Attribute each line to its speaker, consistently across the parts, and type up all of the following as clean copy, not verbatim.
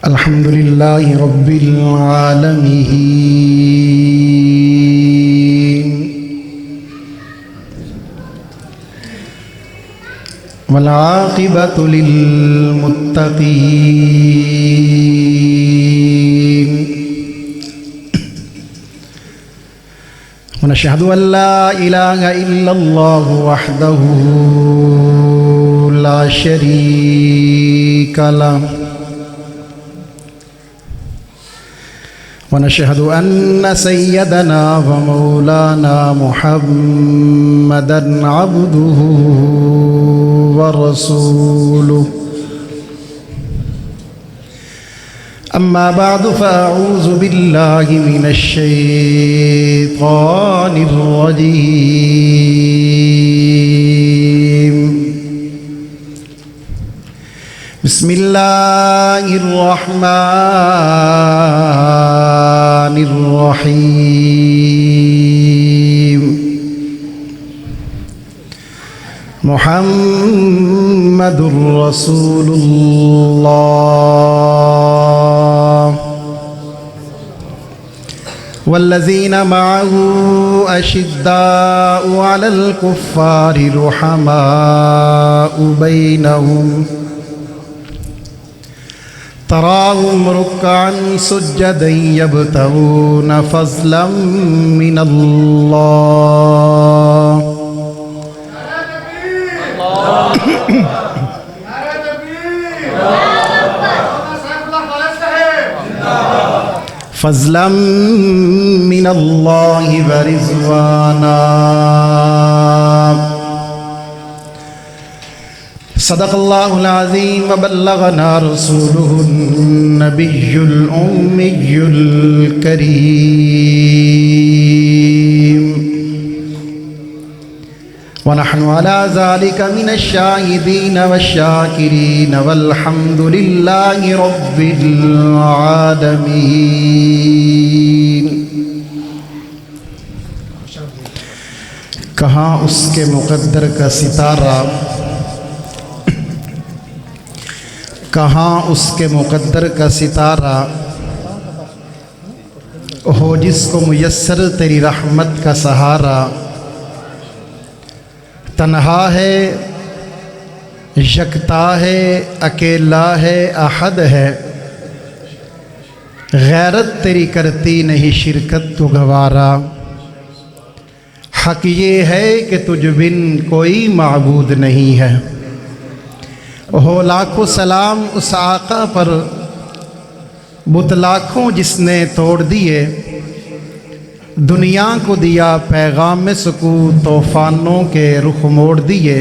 Speaker 1: الحمد لله رب العالمين والعاقبة للمتقين ونشهد أن لا إله إلا الله وحده لا شريك له ونشهد أن سيدنا ومولانا محمدًا عبده ورسوله أما بعد فأعوذ بالله من الشيطان الرجيم بسم الله الرحمن الرحيم محمد رسول الله والذين معه أشداء على الكفار رحماء بينهم تراهم ركعا سجدا يبتغون فضلا من الله فضلا من الله ورضوانا صدق الله العظيم وبلغنا رسوله النبي الأمي الكريم ونحن على ذلك من الشاهدين والشاكرين والحمد لله رب العالمين. کہاں اس کے مقدر کا ستارہ، کہاں اس کے مقدر کا ستارہ ہو جس کو میسر تیری رحمت کا سہارا. تنہا ہے، یکتا ہے، اکیلا ہے، احد ہے، غیرت تیری کرتی نہیں شرکت تو گوارا. حق یہ ہے کہ تجھ بن کوئی معبود نہیں ہے. ہو لاکھوں سلام اس آقا پر بت لاکھوں جس نے توڑ دیے. دنیا کو دیا پیغام میں سکون، طوفانوں کے رخ موڑ دیے.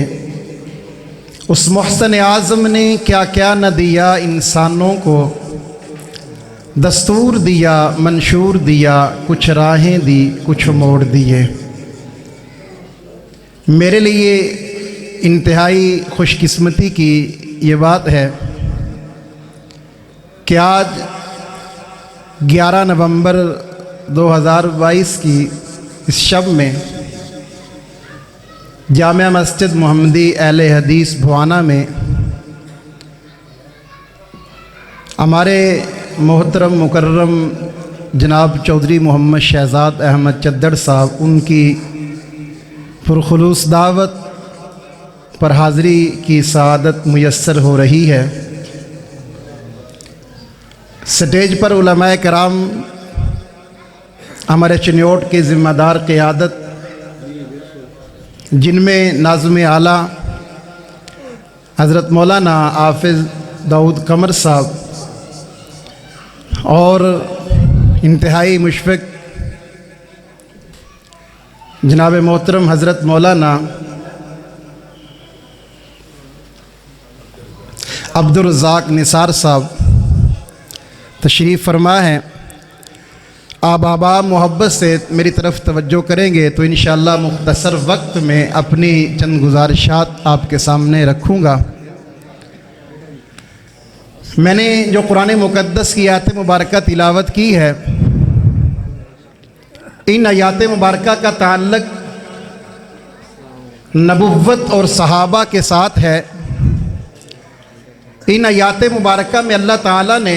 Speaker 1: اس محسن اعظم نے کیا کیا نہ دیا انسانوں کو. دستور دیا، منشور دیا، کچھ راہیں دی، کچھ موڑ دیے. میرے لیے انتہائی خوش قسمتی کی یہ بات ہے کہ آج 11 نومبر 2022 کی اس شب میں جامعہ مسجد محمدی اہل حدیث بھوانا میں ہمارے محترم مکرم جناب چودھری محمد شہزاد احمد چدر صاحب، ان کی پرخلوص دعوت پر حاضری کی سعادت میسر ہو رہی ہے. سٹیج پر علماء کرام، ہمارے چنیوٹ کے ذمہ دار قیادت، جن میں ناظم اعلیٰ حضرت مولانا حافظ داؤد قمر صاحب اور انتہائی مشفق جناب محترم حضرت مولانا عبدالرزاق نثار صاحب تشریف فرما ہیں. آپ احباب محبت سے میری طرف توجہ کریں گے تو انشاءاللہ مختصر وقت میں اپنی چند گزارشات آپ کے سامنے رکھوں گا. میں نے جو قرآن مقدس کی آیات مبارکہ تلاوت کی ہے، ان آیات مبارکہ کا تعلق نبوت اور صحابہ کے ساتھ ہے. ان آیات مبارکہ میں اللہ تعالیٰ نے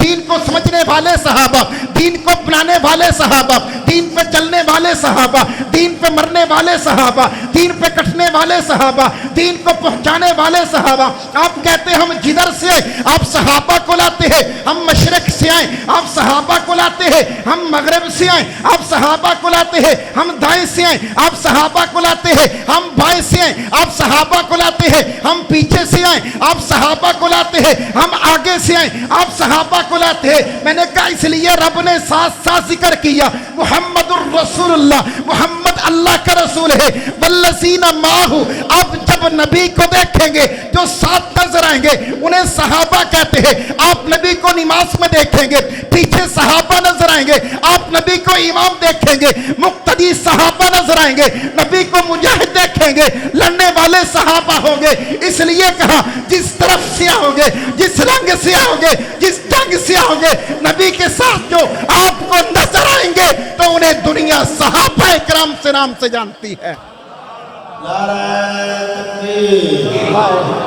Speaker 1: دین کو سمجھنے والے صحابہ، دین کو بنانے والے صحابہ، دین پہ چلنے والے صحابہ، دین پہ مرنے والے صحابہ، دین پہ کٹنے والے صحابہ، دین کو پہنچانے والے صحابہ. آپ کہتے ہیں ہم جدھر سے آئے آپ صحابہ کو لاتے ہیں، ہم مشرق سے آئے آپ صحابہ کو لاتے ہیں، ہم مغرب سے آئے آپ صحابہ کو لاتے ہیں، ہم دائیں سے آئے آپ صحابہ کو لاتے ہیں، ہم بائیں سے آئے آپ صحابہ کو لاتے ہیں، ہم پیچھے سے آئے آپ صحابہ کو لاتے ہیں، ہم آگے سے آئے آپ صحابہ کو لاتے ہیں. میں نے کہا اس لیے رب نے ساتھ ساتھ ذکر کیا محمد الرسول اللہ، محمد اللہ کا رسول ہے. والذین معہ، اب جب نبی کو دیکھیں گے جو ساتھ نظر آئیں گے انہیں صحابہ کہتے ہیں. آپ نبی کو نماز میں دیکھیں گے پیچھے صحابہ نظر آئیں گے، آپ نبی کو امام دیکھیں گے مقتدی صحابہ نظر آئیں گے، نبی کو مجاہد دیکھیں گے لڑنے والے صحابہ ہوں گے. اس لیے کہا جس طرف سے آؤ گے، جس رنگ سے آؤ گے، جس جنگ سے آؤ گے، نبی کے ساتھ جو آپ کو نظر آئیں گے تو انہیں دنیا صحابہ کرام سے نام سے جانتی ہے.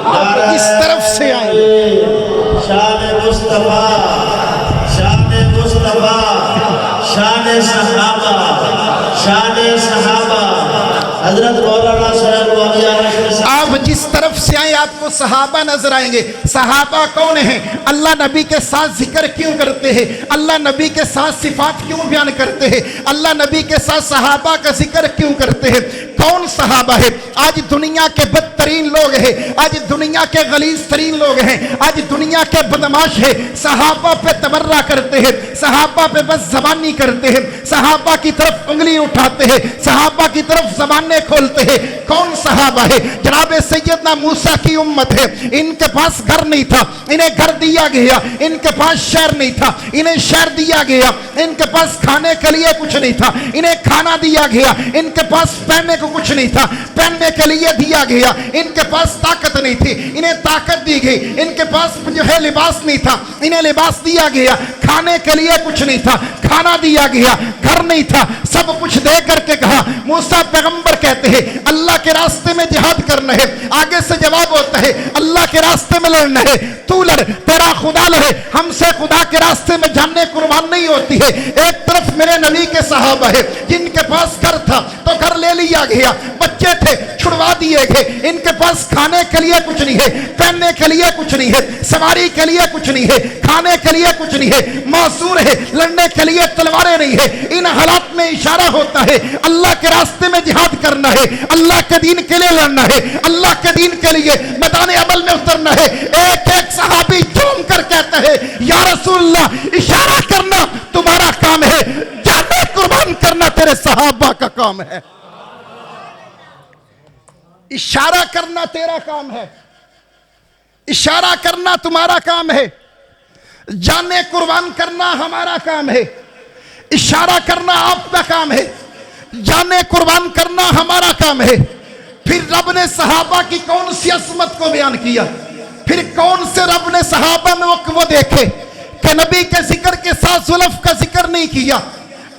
Speaker 1: آپ جس طرف سے آئیں گے
Speaker 2: شان مصطفیٰ، شان مصطفیٰ، شان صحابہ، شان صحابہ. حضرت مولانا صاحب
Speaker 1: آپ جس طرف سے آئیں آپ کو صحابہ نظر آئیں گے. صحابہ کون ہیں؟ اللہ نبی کے ساتھ ذکر کیوں کرتے ہیں؟ اللہ نبی کے ساتھ صفات کیوں بیان کرتے ہیں؟ اللہ نبی کے ساتھ صحابہ کا ذکر کیوں کرتے ہیں؟ کون صحابہ ہے؟ آج دنیا کے بدترین لوگ ہیں، آج دنیا کے غلیظ ترین لوگ ہیں، آج دنیا کے بدماش ہیں، صحابہ پہ تبرہ کرتے ہیں، صحابہ پہ بس زبانی کرتے ہیں، صحابہ کی طرف انگلی اٹھاتے ہیں، صحابہ کی طرف زبانیں کھولتے ہیں. کون صحابہ ہے؟ جناب سیدنا موسیٰ کی امت ہے. ان کے پاس گھر نہیں تھا، انہیں گھر دیا گیا. ان کے پاس شہر نہیں تھا، انہیں شہر دیا گیا. ان کے پاس کھانے کے لیے کچھ نہیں تھا، انہیں کھانا دیا گیا. ان کے پاس پہننے کو کچھ نہیں تھا، پہننے کے لیے دیا گیا. ان کے پاس طاقت نہیں تھی، انہیں طاقت دی گئی. ان کے پاس جو ہے لباس نہیں تھا، انہیں لباس دیا گیا. کھانے کے لیے کچھ نہیں تھا، کھانا دیا گیا. گھر نہیں تھا، سب کچھ دے کر کے کہا. موسیٰ پیغمبر کہتے ہیں اللہ کے راستے میں جہاد کرنا ہے. آگے سے جواب ہوتا ہے اللہ کے راستے میں لڑنا ہے. تو لڑ، تیرا خدا لڑے، ہم سے خدا کے راستے میں جاننے قربان نہیں ہوتی ہے. ایک طرف میرے نبی کے صحابہ ہے جن کے پاس گھر تھا تو گھر لے لیا گیا، بچے تھے چھڑوا دیے گئے. ان کے پاس کھانے کے لیے کچھ نہیں ہے، پہننے کے لیے کچھ نہیں ہے، سواری کے لیے کچھ نہیں ہے، کھانے کے لیے کچھ نہیں ہے، معذور ہے، لڑنے کے لیے تلواریں نہیں ہے. ان حالات میں اشارہ ہوتا ہے اللہ کے راستے میں جہاد کرنا ہے، اللہ کے دین کے لیے لڑنا ہے، اللہ کے دین کے لیے میدان عمل میں اترنا ہے. ایک ایک صحابی جھوم کر کہتا ہے یا رسول اللہ اشارہ کرنا تمہارا کام ہے، جانیں قربان کرنا تیرے صحابہ کا کام ہے. اشارہ کرنا تیرا کام ہے، اشارہ کرنا تمہارا کام ہے، جانیں قربان کرنا ہمارا کام ہے. اشارہ کرنا آپ کا کام ہے، جانیں قربان کرنا ہمارا کام ہے. پھر رب نے صحابہ کی کون سی عظمت کو بیان کیا، پھر کون سے رب نے صحابہ میں وہ دیکھے کہ نبی کے ذکر کے ساتھ زلف کا ذکر نہیں کیا،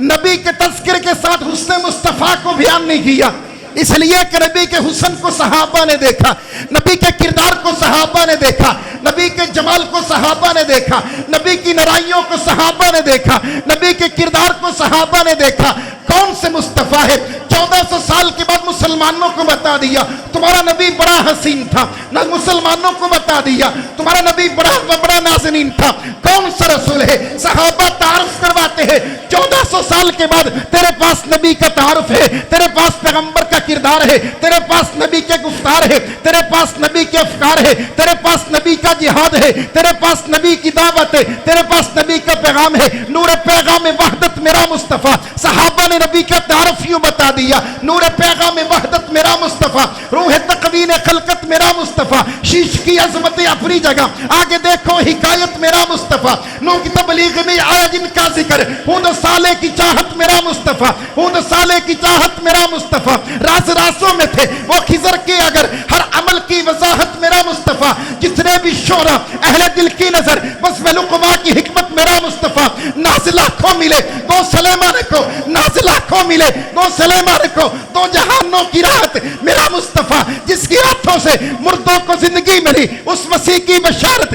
Speaker 1: نبی کے تذکر کے ساتھ حسن مصطفیٰ کو بیان نہیں کیا. اس لیے کہ نبی کے حسن کو صحابہ نے دیکھا، نبی کے کردار کو صحابہ نے دیکھا، نبی کے جمال کو صحابہ نے دیکھا، نبی کی نرائیوں کو صحابہ نے دیکھا، نبی کے کردار کو صحابہ نے دیکھا. کون سے مصطفیٰ ہے؟ 1400 سال کے بعد مسلمانوں کو بتا دیا تمہارا نبی بڑا حسین تھا. نہ مسلمانوں کو بتا دیا تمہارا نبی بڑا نازنین تھا. کون سا رسول ہے؟ صحابہ تعارف کرواتے ہیں 1400 سال کے بعد تیرے پاس نبی کا تعارف ہے، تیرے پاس پیغمبر کا کردار ہے، تیرے پاس نبی کے گفتار ہے، تیرے پاس نبی کے افکار ہے، تیرے پاس نبی کا جہاد ہے، تیرے پاس نبی کی دعوت ہے، تیرے پاس نبی کا پیغام ہے. نور پیغام وحدت میرا مصطفیٰ. صحابہ نے نبی کا تعارف یوں بتا دیا، نور پیغام وحدت میرا مصطفیٰ، روح تقوین خلقت میرا مصطفیٰ، شیش کی عظمت اپنی جگہ، آگے دیکھو حکایت میرا مصطفیٰ. نو کی تبلیغ میں آیا جن کا ذکر، ہوں سالے کی چاہت میرا مصطفیٰ، ہوں سالے کی چاہت میرا مصطفیٰ. راز رازوں میں تھے وہ خضر کے اگر، ہر عمل کی وضاحت میرا مصطفیٰ. جتنے بھی شعرا اہل دل کی نظر بس میں لقمہ کی حکمت میرا مصطفیٰ. نازلہ کو ملے گو سلیمان کو، نازلہ کو ملے گو سلیمان کو، دو جہانوں کی راحت میرا مصطفیٰ. جس کی ہاتھوں سے مردوں کو زندگی ملی اس مسیح کی بشارت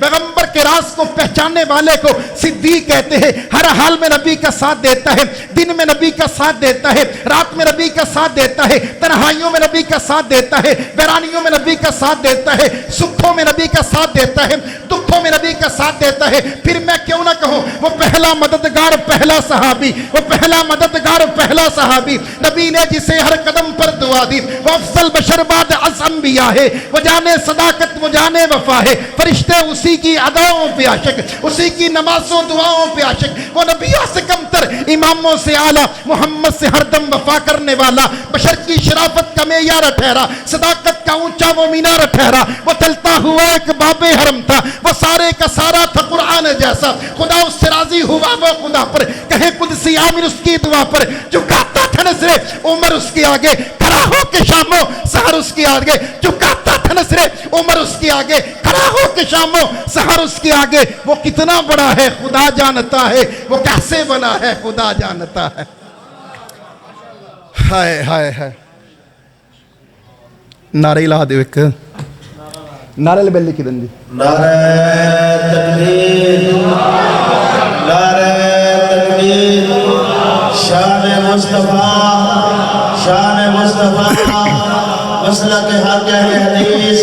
Speaker 1: پیغمبر کے راز کو پہچاننے والے کو صدیق کہتے ہیں۔ ہر حال میں نبی کا ساتھ دیتا ہے، دن میں نبی کا ساتھ دیتا ہے، رات میں نبی کا ساتھ دیتا ہے، تنہائیوں میں نبی کا ساتھ دیتا ہے، ویرانیوں میں نبی کا ساتھ دیتا ہے، سکھوں میں نبی کا ساتھ دیتا ہے، دکھوں میں نبی کا ساتھ دیتا ہے۔ پھر میں کیوں نہ کہوں وہ پہلا مددگار، پہلا صحابی، وہ پہلا مددگار، پہلا صحابی، نبی نے جسے ہر قدم پر دعا دی، وہ افضل بشر بعد از انبیاء ہے، وہ جانے صداقت، وہ جانے وفا ہے، فرشتے اسی کی اداؤں پہ عاشق، اسی کی نمازوں دعاؤں پہ عاشق، وہ نبیوں سے کمتر، اماموں سے اعلیٰ، محمد سے ہر دم وفا کرنے والا، بشر کی شرافت کا معیار ٹھہرا، صداقت کا اونچا وہ مینار ٹھہرا، وہ چلتا ہوا ایک باب حرم تھا، وہ سارے کا سارا تھا قرآن جیسا، خدا اس سے راضی ہوا وہ خدا پر، کہے قدسی عامر اس کی دعا پر، جھکاتا تھا نظریں عمر اس کے آگے، کھڑا ہو کے شاموں سحر اس کے آگے، جھکاتا تھا نظریں عمر اس کے آگے، کھڑا ہو کے شاموں سحر اس کے آگے، وہ کتنا بڑا ہے خدا جانتا ہے، وہ کیسے بنا ہے خدا جانتا ہے۔ ہائے ہائے ہائے، نعرے لا دیو ایک نعرے لبیلی کی دندی،
Speaker 2: نعرہ تکبیر، نعرہ تکبیر، شان مصطفیٰ، شان مصطفیٰ، مسلک حق اہل حدیث،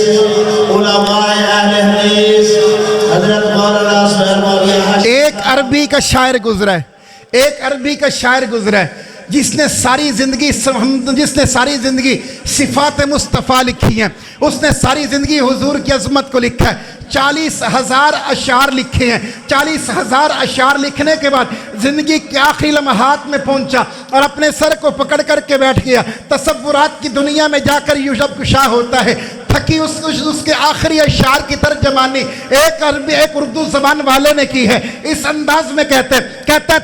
Speaker 2: علماء اہل حدیث، حضرت مولانا سہیل مولوی حاشم۔
Speaker 1: ایک عربی کا شاعر گزرا ہے، ایک عربی کا شاعر گزرا ہے جس نے ساری زندگی صفات مصطفیٰ لکھی ہیں، اس نے ساری زندگی حضور کی عظمت کو لکھا ہے، 40,000 اشعار لکھے ہیں، 40,000 اشعار لکھنے کے بعد زندگی کے آخری لمحات میں پہنچا اور اپنے سر کو پکڑ کر کے بیٹھ گیا، تصورات کی دنیا میں جا کر یوں جب کشا ہوتا ہے، تھکی اس کے آخری اشعار کی ترجمانی ایک عربی ایک اردو زبان والے نے کی ہے، اس انداز میں کہتا ہے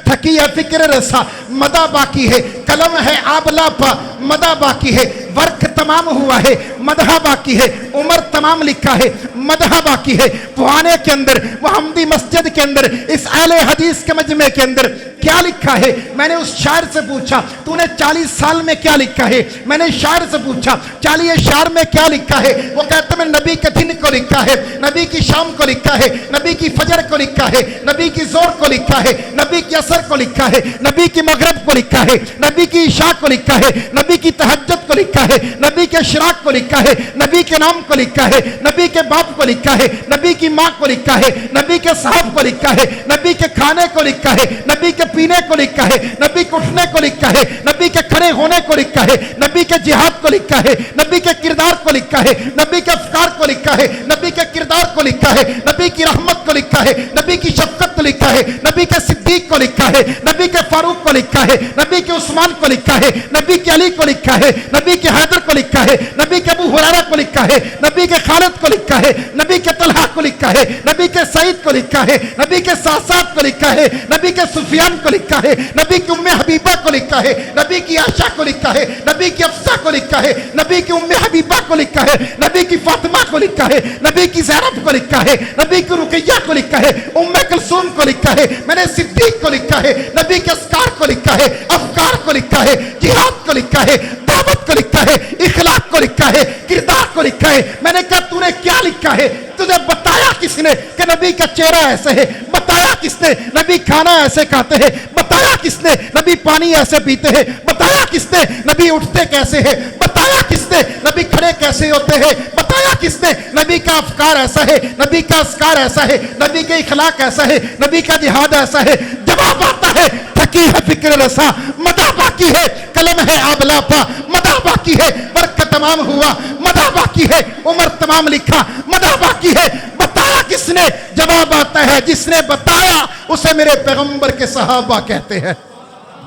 Speaker 1: تھکی ہے فکر رسا مدہ باقی ہے، قلم ہے آبلا پا مدہ باقی ہے، ورق تمام ہوا ہے مدہ باقی ہے، عمر تمام لکھا ہے مدہ باقی ہے۔ پوانے کے اندر، محمدی مسجد کے اندر، اس اہل حدیث کے مجمع کے اندر کیا لکھا ہے؟ میں نے اس شاعر سے پوچھا تو نے 40 سال میں کیا لکھا ہے؟ میں نے شاعر سے پوچھا 40 اشعار میں کیا لکھا ہے؟ وہ کہتا میں نبی کے دن کو لکھا ہے، نبی کی شام کو لکھا ہے، نبی کی فجر کو لکھا ہے، نبی کی زور کو لکھا ہے، نبی کی عصر کو لکھا ہے، نبی کی مغرب کو لکھا ہے، نبی کی عشاء کو لکھا ہے، نبی کی تہجد کو لکھا ہے، نبی کے اشراق کو لکھا ہے، نبی کے نام کو لکھا ہے، نبی کے باپ کو لکھا ہے، نبی کی ماں کو لکھا ہے، نبی کے صاحب کو لکھا ہے، نبی کے کھانے کو لکھا ہے، نبی کے پینے کو لکھا ہے، نبی کے اٹھنے کو لکھا ہے، نبی کے کھڑے ہونے کو لکھا ہے، نبی کے جہاد کو لکھا ہے، نبی کے کردار کو لکھا ہے، نبی کے افکار کو لکھا ہے، نبی کے کردار کو لکھا ہے، نبی کی رحمت کو لکھا ہے، نبی کی شفقت کو لکھا ہے، نبی کے صدیق کو لکھا ہے، نبی کے فاروق کو لکھا ہے، نبی کے عثمان کو لکھا ہے، نبی کے علی کو لکھا ہے، نبی کے حیدر کو لکھا ہے، نبی کے ابو ہریرہ کو لکھا ہے، نبی کے خالد کو لکھا ہے، نبی کے طلحہ کو لکھا ہے، نبی کے سعید کو لکھا ہے، نبی کے ساسات کو لکھا ہے، نبی کے سفیان کو لکھا ہے، نبی کی ام حبیبہ کو لکھا ہے، نبی کی عائشہ کو لکھا ہے، نبی کی افسہ کو لکھا ہے، نبی کی ام حبیبہ کو لکھا ہے، نبی کی فاطمہ کو لکھا ہے، نبی کی زینب کو لکھا ہے، نبی کی رقیہ کو لکھا ہے، ام کلثوم کو لکھا ہے، میں نے صدیق کو لکھا ہے، نبی کے اسکار کو لکھا ہے، افکار کو لکھا ہے، جہاد کو لکھا ہے، دعوت کو لکھا ہے، اخلاق کو لکھا ہے، کردار کو لکھا ہے۔ میں نے کہا تو نے کیا لکھا ہے؟ تجھے بتایا کس نے کہ نبی کا چہرہ ایسے ہے؟ بتایا کس نے نبی کھانا ایسے کھاتے ہیں؟ بتایا کس نے نبی پانی ایسے پیتے ہیں؟ بتایا کس نے نبی اٹھتے کیسے ہیں؟ بتایا کس نے نبی کھڑے کیسے ہوتے ہیں؟ بتایا کس نے نبی کا افکار ایسا ہے، نبی کا اسکار ایسا ہے، نبی کے اخلاق ایسا ہے، نبی کا جہاد ایسا ہے؟ جواب آتا ہے تھکی ہے فکر رسا مدہ باقی ہے، قلم ہے آبلا پا مدہ باقی ہے، ورق تمام ہوا مدہ باقی ہے، عمر تمام لکھا مدہ باقی ہے۔ بتایا کس نے؟ جواب آتا ہے جس نے بتایا اسے میرے پیغمبر کے صحابہ کہتے ہیں۔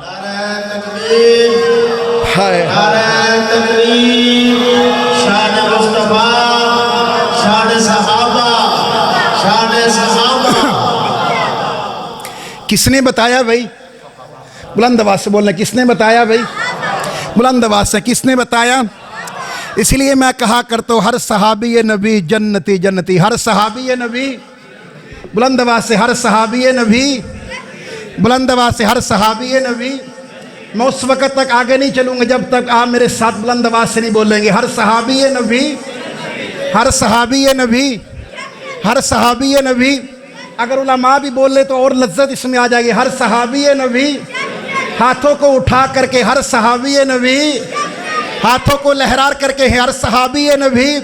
Speaker 2: نعرہ تکبیر، نعرہ تکبیر، شان مصطفیٰ، شان صحابہ، شان صحابہ۔
Speaker 1: کس نے بتایا بھائی؟ بلند آواز سے بولنا، کس نے بتایا بھائی؟ بلند آواز سے، کس نے بتایا؟ اس لیے میں کہا کرتا ہوں ہر صحابی نبی جنتی جنتی، ہر صحابی نبی، بلند آواز سے ہر صحابی نبی، بلند آواز سے ہر صحابی نبی۔ میں اس وقت تک آگے نہیں چلوں گا جب تک آپ میرے ساتھ بلند آواز سے نہیں بولیں گے ہر صحابی نبی، ہر صحابی نبی، ہر صحابی نبی، اگر علماء بھی بول لے تو اور لذت اس میں آ جائے گی. ہر صحابی نبی، ہاتھوں کو اٹھا کر کے ہر صحابی نبی، ہاتھوں کو لہرا کر کے ہر صحابی نبی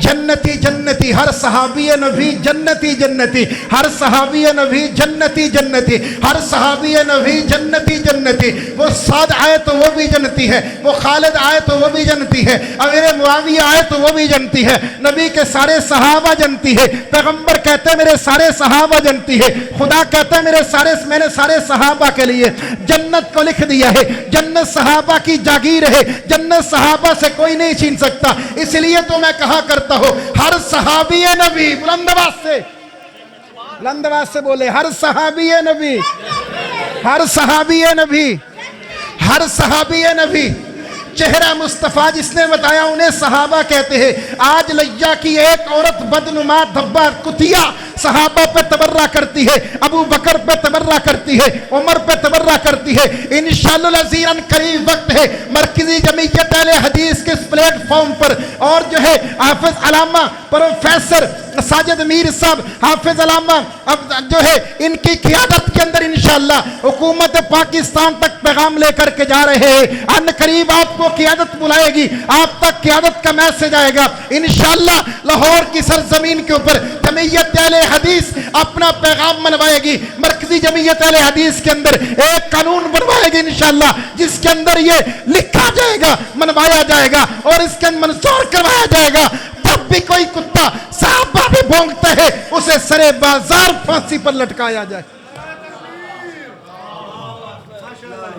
Speaker 1: جنتی جنتی، ہر صحابی نبی جنتی جنتی، ہر صحابی نبی جنتی جنتی، ہر صحابی نبی جنتی جنتی. وہ سعد آئے تو وہ بھی جنتی ہے، وہ خالد آئے تو وہ بھی جنتی ہے، امیر معاویہ آئے تو وہ بھی جنتی ہے. نبی کے سارے صحابہ جنتی ہے. پیغمبر کہتے ہیں میرے سارے صحابہ جنتی ہے. خدا کہتا ہے میں نے سارے صحابہ کے لیے جنت کو لکھ دیا ہے. جنت صحابہ کی جاگیر ہے، جنت صحابہ سے کوئی نہیں چھین سکتا. اس لیے تو میں کہا کرتا ہو ہر صحابی نبی، بلند آواز سے بولے، ہر صحابی نبی، ہر صحابی نبی، ہر صحابی نبی. چہرہ مصطفیٰ جس نے بتایا انہیں صحابہ کہتے ہیں. آج لیا کی ایک عورت بدنما دھبا کتیا صحابہ پہ تبرہ کرتی ہے، ابو بکر پہ تبرہ کرتی ہے، عمر پہ تبرہ کرتی ہے. انشاءاللہ العزیز قریب وقت ہے مرکزی جمعیت اہل حدیث کے اس پلیٹ فارم پر، اور جو ہے حافظ علامہ پروفیسر ساجد میر صاحب، حافظ علامہ اب جو ہے ان کی قیادت کے اندر انشاءاللہ حکومت پاکستان تک پیغام لے کر کے جا رہے ہیں. ان قریب آپ کو قیادت بلائے گی، آپ تک قیادت کا میسج آئے گا انشاءاللہ. لاہور کی سرزمین کے اوپر جمعیت اہل حدیث اپنا پیغام منوائے گی. مرکزی جمعیت اہل حدیث کے اندر ایک قانون بنوائے گی انشاءاللہ، جس کے اندر یہ لکھا جائے گا، منوایا جائے گا اور اس کے اندر منظور کروایا جائے گا. جب بھی کوئی کتا صحابہ بھی بھونکتا ہے اسے سرے بازار پھانسی پر لٹکایا جائے.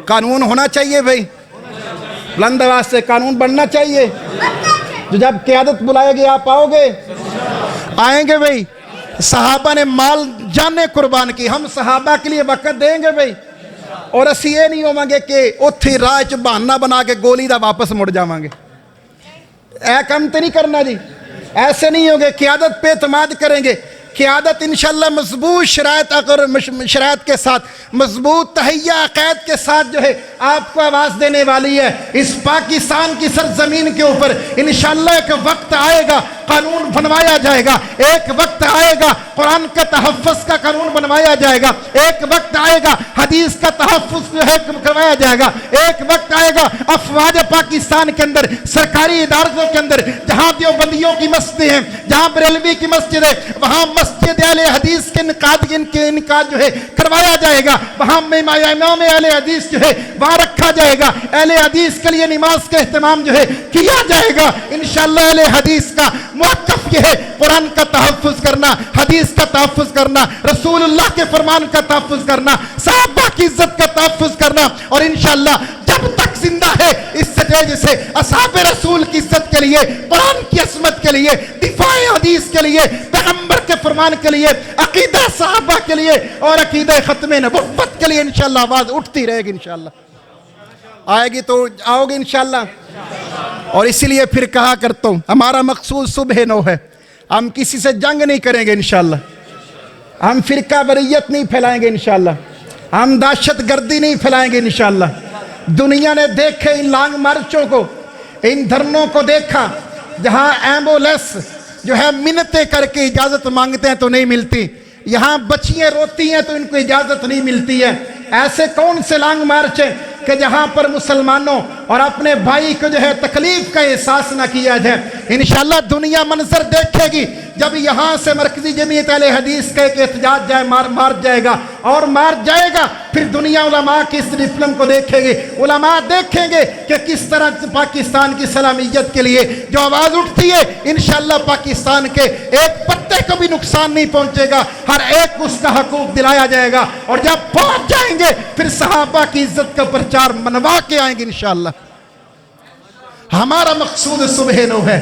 Speaker 1: قانون ہونا چاہیے بھائی، بلند آواز سے قانون بننا چاہیے. جو جب قیادت بلائے گی آپ آؤ گے، آئیں گے بھائی. صحابہ نے مال جانیں قربان کی، ہم صحابہ کے لیے وقت دیں گے بھائی. اور اسی یہ نہیں ہوواں گے کہ اتھی راہ چ بہانہ بنا کے گولی دا واپس مڑ جاواں گے. اے کم تو نہیں کرنا جی، ایسے نہیں ہوگے. قیادت پہ اعتماد کریں گے. قیادت انشاءاللہ مضبوط شرائط کے ساتھ، مضبوط تہیہ عقائد کے ساتھ جو ہے آپ کو آواز دینے والی ہے. اس پاکستان کی سرزمین کے اوپر انشاءاللہ ایک وقت آئے گا قانون بنوایا جائے گا. ایک وقت آئے گا قرآن کا تحفظ کا قانون بنوایا جائے گا. ایک وقت آئے گا حدیث کا تحفظ جو ہے کروایا جائے گا. ایک وقت آئے گا افواج پاکستان کے اندر، سرکاری اداروں کے اندر، جہاں دیوبندیوں کی مسجدیں ہیں، جہاں بریلوی کی مسجد ہے، وہاں مسجد اہل حدیث کے انعقاد جو ہے کروایا جائے گا. وہاں امام اہل حدیث جو ہے وہاں رکھا جائے گا. اہل حدیث کے لیے نماز کا اہتمام جو ہے کیا جائے گا. انشاءاللہ اہل حدیث کا موقف یہ ہے قرآن کا تحفظ کرنا، حدیث کا تحفظ کرنا، رسول اللہ کے فرمان کا تحفظ کرنا، صحابہ کی عزت کا تحفظ کرنا. اور انشاءاللہ جب تک زندہ ہے اس سٹیج سے اصحاب رسول کی عزت کے لیے، قرآن کی عظمت کے لیے، دفاع حدیث کے لیے، پیغمبر کے فرمان کے لیے، عقیدہ صحابہ کے لیے اور عقیدہ ختم نبوت کے لیے انشاءاللہ آواز اٹھتی رہے گی. انشاءاللہ آئے گی تو آؤ گے انشاءاللہ. اور اسی لیے پھر کہا کرتا ہوں ہمارا مقصود صبح نو ہے. ہم کسی سے جنگ نہیں کریں گے انشاءاللہ. ہم فرقہ واریت نہیں پھیلائیں گے انشاءاللہ. ہم دہشت گردی نہیں پھیلائیں گے انشاءاللہ. دنیا نے دیکھے ان لانگ مارچوں کو، ان دھرنوں کو دیکھا جہاں ایمبولینس جو ہے منتیں کر کے اجازت مانگتے ہیں تو نہیں ملتی، یہاں بچیاں روتی ہیں تو ان کو اجازت نہیں ملتی ہے. ایسے کون سے لانگ مارچ ہیں کہ جہاں پر مسلمانوں اور اپنے بھائی کو جو ہے تکلیف کا احساس نہ کیا جائے. انشاءاللہ دنیا منظر دیکھے گی جب یہاں سے مرکزی جمعیت اہل حدیث کا ایک احتجاج مار جائے گا اور مار جائے گا. پھر دنیا علماء کی اس فلم کو دیکھے گی. علماء دیکھیں گے کہ کس طرح پاکستان کی سلامیت کے لیے جو آواز اٹھتی ہے انشاءاللہ پاکستان کے ایک پتے کو بھی نقصان نہیں پہنچے گا. ہر ایک کو اس کا حقوق دلایا جائے گا. اور جب پہنچ جائیں گے پھر صحابہ کی عزت کا پرچار منوا کے آئیں گے انشاءاللہ. ہمارا مقصود صبح نو ہے،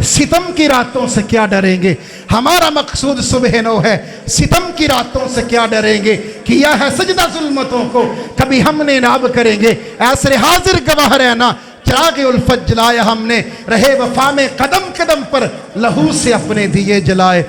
Speaker 1: ستم کی راتوں سے کیا ڈریں گے. ہمارا مقصود صبح نو ہے، ستم کی راتوں سے کیا ڈریں گے. کیا ہے سجدہ ظلمتوں کو کبھی ہم نے ناب کریں گے. ایسے حاضر گواہ رہنا چراغ الفت جلایا ہم نے، رہے وفا میں قدم قدم پر لہو سے اپنے دیے جلائے.